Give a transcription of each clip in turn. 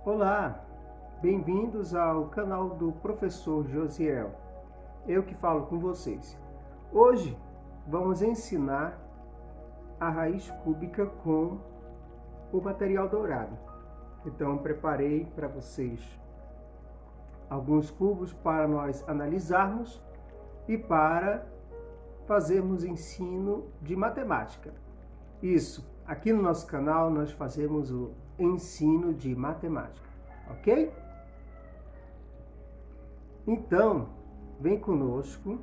Olá, bem-vindos ao canal do professor Josiel. Eu que falo com vocês. Hoje vamos ensinar a raiz cúbica com o material dourado. Então preparei para vocês alguns cubos para nós analisarmos e para fazermos ensino de matemática. Isso, aqui no nosso canal nós fazemos o ensino de matemática, ok? Então, vem conosco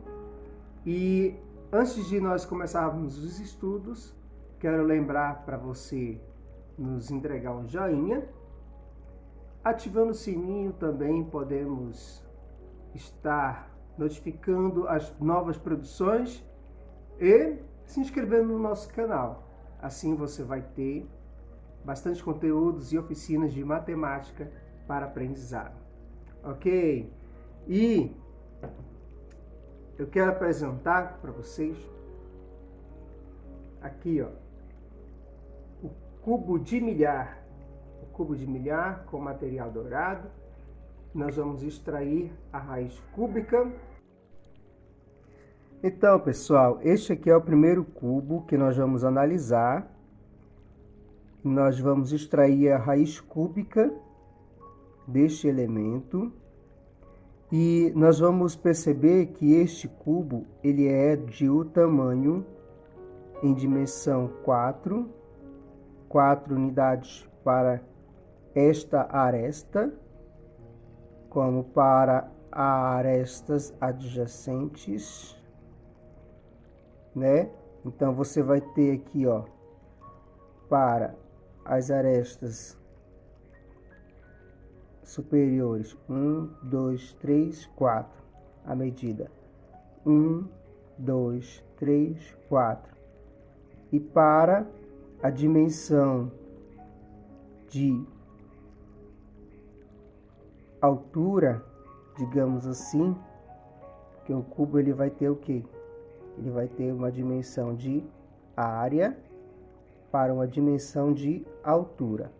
e antes de nós começarmos os estudos, quero lembrar para você nos entregar um joinha. Ativando o sininho também podemos estar notificando as novas produções e se inscrevendo no nosso canal. Assim você vai ter bastante conteúdos e oficinas de matemática para aprendizado. Ok? E eu quero apresentar para vocês aqui, ó, o cubo de milhar. O cubo de milhar com material dourado. Nós vamos extrair a raiz cúbica. Então, pessoal, este aqui é o primeiro cubo que nós vamos analisar. Nós vamos extrair a raiz cúbica deste elemento. E nós vamos perceber que este cubo, ele é de o tamanho em dimensão 4 unidades para esta aresta, como para arestas adjacentes, né? Então, você vai ter aqui, ó, para as arestas superiores, 1, 2, 3, 4, a medida 1, 2, 3, 4. E para a dimensão de altura, digamos assim, que o cubo ele vai ter o quê? Ele vai ter uma dimensão de área para uma dimensão de altura.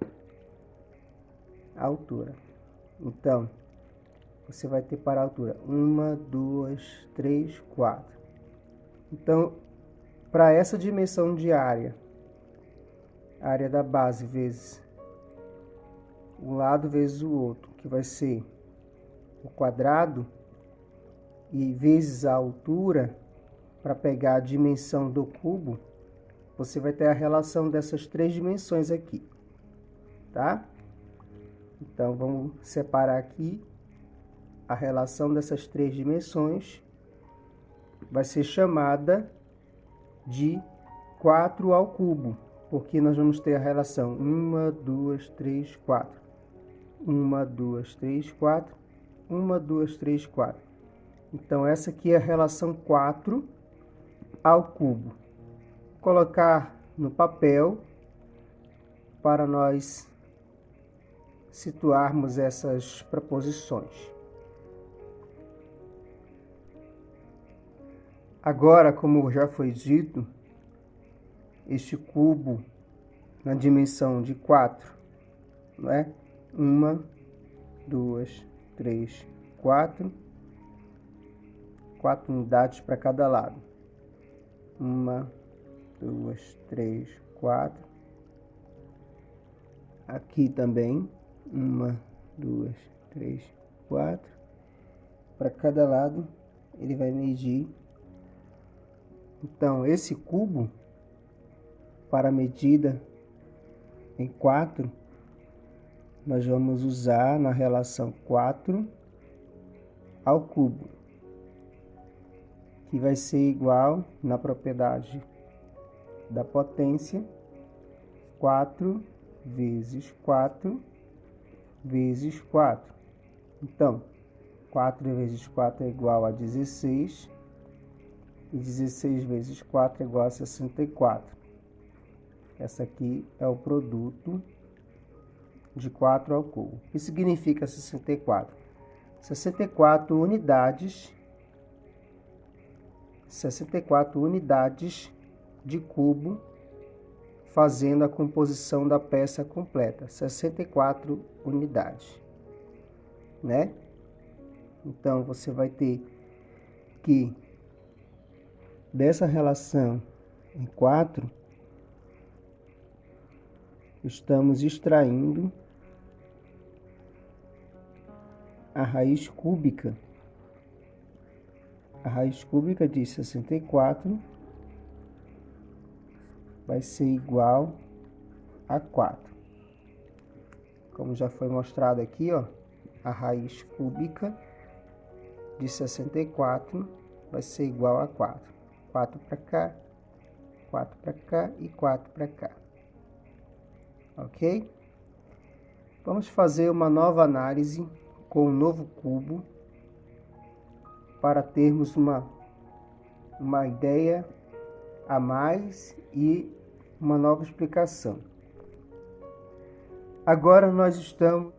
Então, você vai ter para a altura 1, 2, 3, 4. Então, para essa dimensão de área, a área da base vezes um lado vezes o outro, que vai ser o quadrado, e vezes a altura, para pegar a dimensão do cubo, você vai ter a relação dessas três dimensões aqui, tá? Então, vamos separar aqui a relação dessas três dimensões, vai ser chamada de 4 ao cubo, porque nós vamos ter a relação 1, 2, 3, 4. 1, 2, 3, 4. 1, 2, 3, 4. Então, essa aqui é a relação 4 ao cubo. Vou colocar no papel para nós situarmos essas proposições. Agora, como já foi dito, este cubo na dimensão de 4, não é? 1, 2, 3, 4. 4 unidades para cada lado. 1, 2, 3, 4. Aqui também. 1, 2, 3, 4. Para cada lado, ele vai medir. Então, esse cubo, para a medida em 4, nós vamos usar na relação 4 ao cubo, que vai ser igual, na propriedade da potência, 4 vezes 4 vezes 4. Então, 4 vezes 4 é igual a 16, e 16 vezes 4 é igual a 64. Essa aqui é o produto de 4 ao cubo. O que significa 64? 64 unidades de cubo fazendo a composição da peça completa, 64 unidades, né? Então, você vai ter que, dessa relação em 4, estamos extraindo a raiz cúbica. A raiz cúbica de 64 vai ser igual a 4. Como já foi mostrado aqui, ó, a raiz cúbica de 64 vai ser igual a 4. 4 para cá, 4 para cá e 4 para cá. Ok? Vamos fazer uma nova análise com um novo cubo para termos uma ideia a mais e uma nova explicação. Agora nós estamos...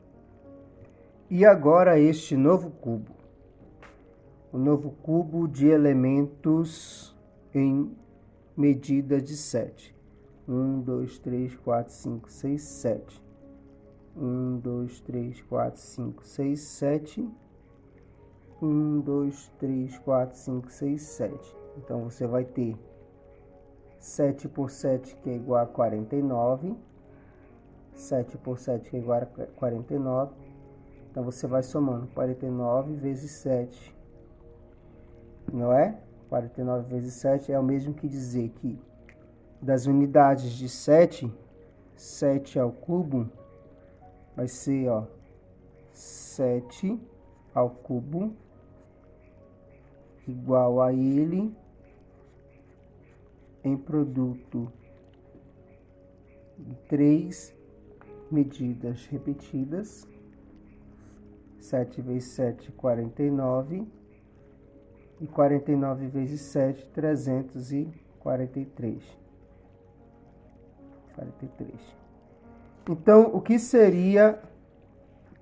E agora este novo cubo. O novo cubo de elementos em medida de 7. 1, 2, 3, 4, 5, 6, 7. 1, 2, 3, 4, 5, 6, 7. 1, 2, 3, 4, 5, 6, 7. Então, você vai ter 7 por 7, que é igual a 49. 7 por 7, que é igual a 49. Então, você vai somando 49 vezes 7. Não é? 49 vezes 7 é o mesmo que dizer que das unidades de 7, 7 ao cubo, vai ser, ó, 7 ao cubo igual a ele em produto de 3 medidas repetidas. 7 vezes 7, 49. E 49 vezes 7, 343. 43. Então, o que seria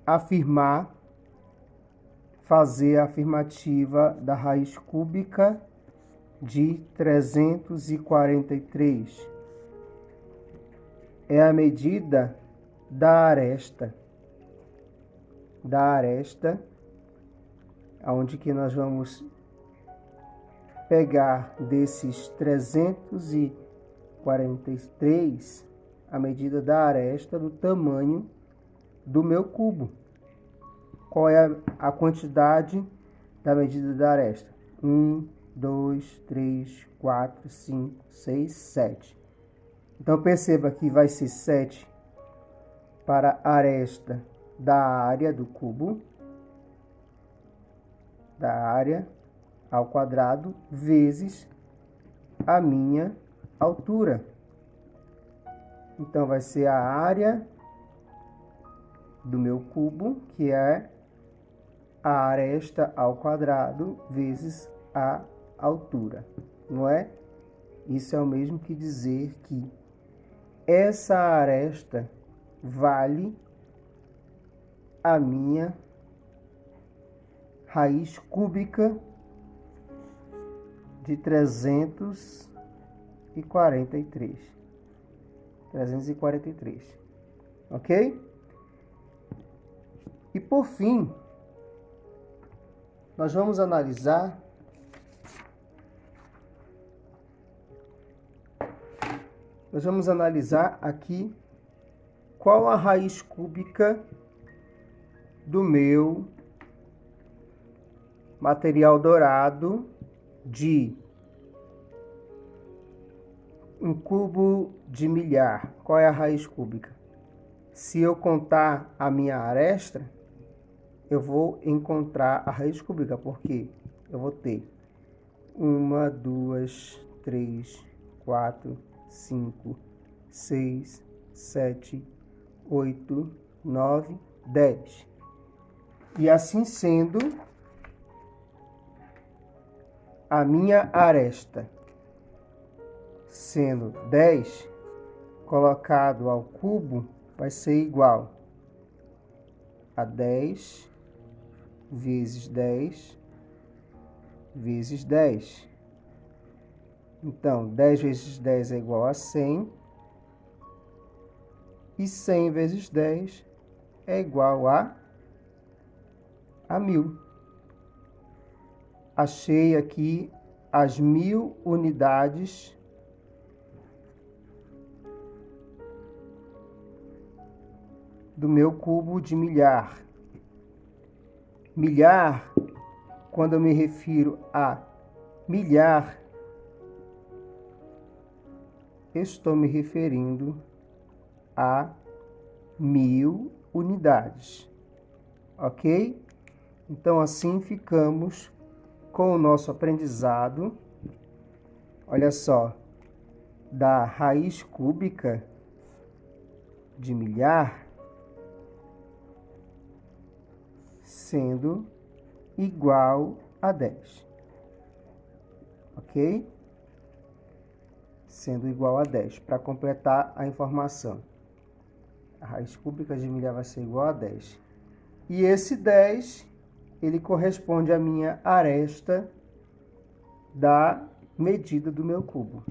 afirmar, fazer a afirmativa da raiz cúbica de 343? É a medida da aresta. Da aresta, onde que nós vamos pegar desses 343 a medida da aresta do tamanho do meu cubo. Qual é a quantidade da medida da aresta? 1, 2, 3, 4, 5, 6, 7. Então, perceba que vai ser 7 para a aresta da área do cubo, da área ao quadrado, vezes a minha altura. Então, vai ser a área do meu cubo, que é a aresta ao quadrado, vezes a altura, não é? Isso é o mesmo que dizer que essa aresta vale a minha raiz cúbica de 343. 343. Ok? E por fim, nós vamos analisar aqui qual a raiz cúbica do meu material dourado de um cubo de milhar. Qual é a raiz cúbica? Se eu contar a minha aresta, eu vou encontrar a raiz cúbica, porque eu vou ter 1, 2, 3, 4, 5, 6, 7, 8, 9, 10. E assim sendo, a minha aresta sendo 10, colocado ao cubo, vai ser igual a 10 vezes 10 vezes 10. Então, 10 vezes 10 é igual a 100. E 100 vezes 10 é igual a 1000. Achei aqui as 1000 unidades do meu cubo de milhar. Milhar, quando eu me refiro a milhar, estou me referindo a 1000 unidades, ok? Então, assim ficamos com o nosso aprendizado. Olha só, da raiz cúbica de milhar sendo igual a 10, ok? Sendo igual a 10, para completar a informação. A raiz cúbica de milhar vai ser igual a 10. E esse 10, ele corresponde à minha aresta da medida do meu cubo.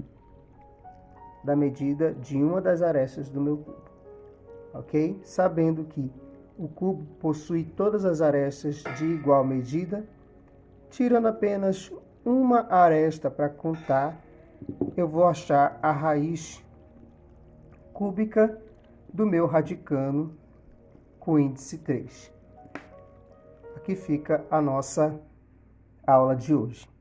Da medida de uma das arestas do meu cubo. Ok? Sabendo que o cubo possui todas as arestas de igual medida, tirando apenas uma aresta para contar, eu vou achar a raiz cúbica do meu radicano com índice 3. Aqui fica a nossa aula de hoje.